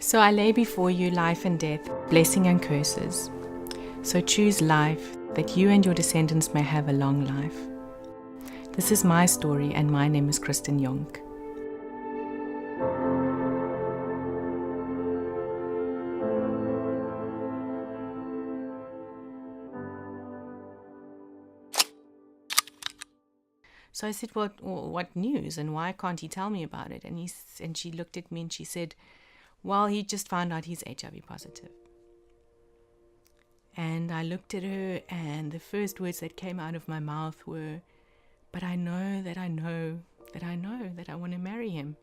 So I lay before you life and death, blessing and curses. So choose life, that you and your descendants may have a long life. This is my story, and my name is Kristine Jonck. So I said, what news, and why can't he tell me about it? And she looked at me and she said, well, he just found out he's HIV positive. And I looked at her, and the first words that came out of my mouth were, but I know that I know that I know that I want to marry him.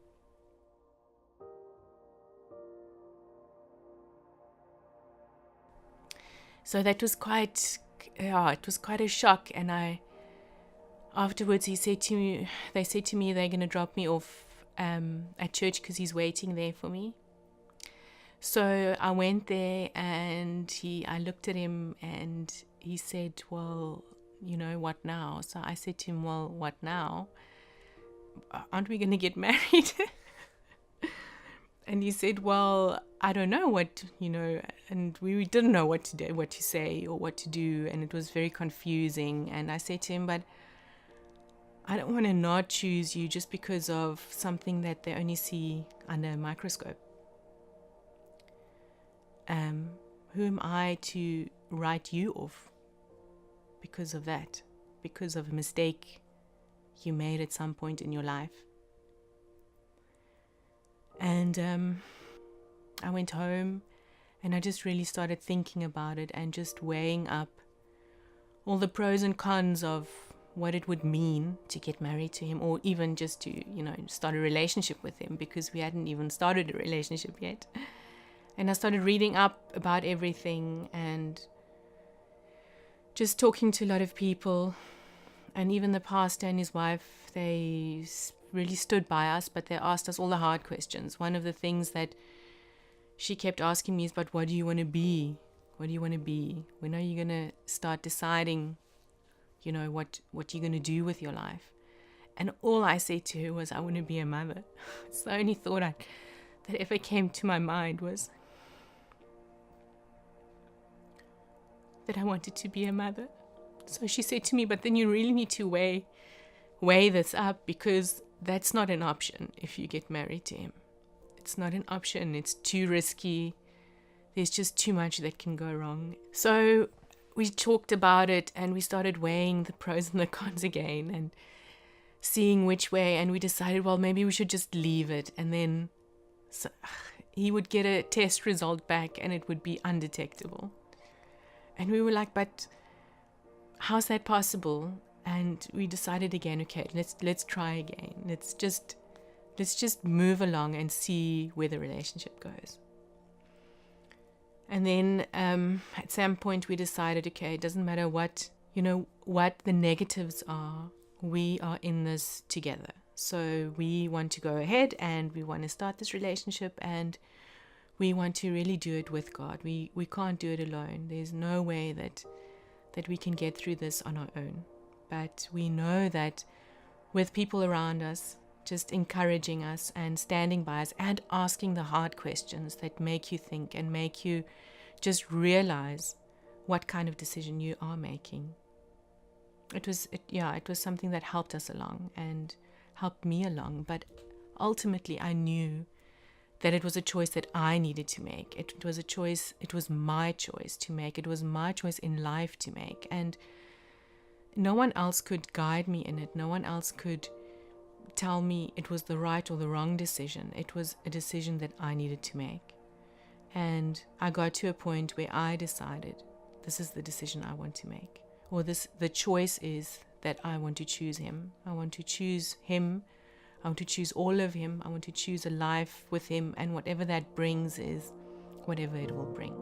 So that was quite a shock. And afterwards they said to me they're going to drop me off at church because he's waiting there for me. So I went there, and I looked at him, and he said, well, what now? So I said to him, well, what now? Aren't we going to get married? And he said, well, I don't know and we didn't know what to do, what to say or what to do. And it was very confusing. And I said to him, but I don't want to not choose you just because of something that they only see under a microscope. Who am I to write you off because of that? Because of a mistake you made at some point in your life? And I went home, and I just really started thinking about it and just weighing up all the pros and cons of what it would mean to get married to him, or even just to, start a relationship with him, because we hadn't even started a relationship yet. And I started reading up about everything and just talking to a lot of people. And even the pastor and his wife, they really stood by us, but they asked us all the hard questions. One of the things that she kept asking me is, but what do you want to be? What do you want to be? When are you going to start deciding, what you're going to do with your life? And all I said to her was, I want to be a mother. It's the only thought that ever came to my mind, was that I wanted to be a mother. So she said to me, but then you really need to weigh this up, because that's not an option if you get married to him. It's not an option. It's too risky. There's just too much that can go wrong. So we talked about it, and we started weighing the pros and the cons again and seeing which way, and we decided, well, maybe we should just leave it. And then he would get a test result back and it would be undetectable. And we were like, but how's that possible? And we decided again, okay, let's try again. Let's just move along and see where the relationship goes. And then at some point we decided, okay, it doesn't matter what the negatives are. We are in this together. So we want to go ahead, and we want to start this relationship, and we want to really do it with God. We can't do it alone. There's no way that we can get through this on our own. But we know that with people around us, just encouraging us and standing by us and asking the hard questions that make you think and make you just realize what kind of decision you are making. It was something that helped us along and helped me along. But ultimately, I knew that it was a choice that I needed to make. It was a choice. It was my choice to make. It was my choice in life to make. And no one else could guide me in it. No one else could tell me it was the right or the wrong decision. It was a decision that I needed to make. And I got to a point where I decided, this is the decision I want to make. Or the choice is that I want to choose him. I want to choose him. I want to choose all of him. I want to choose a life with him. And whatever that brings is whatever it will bring.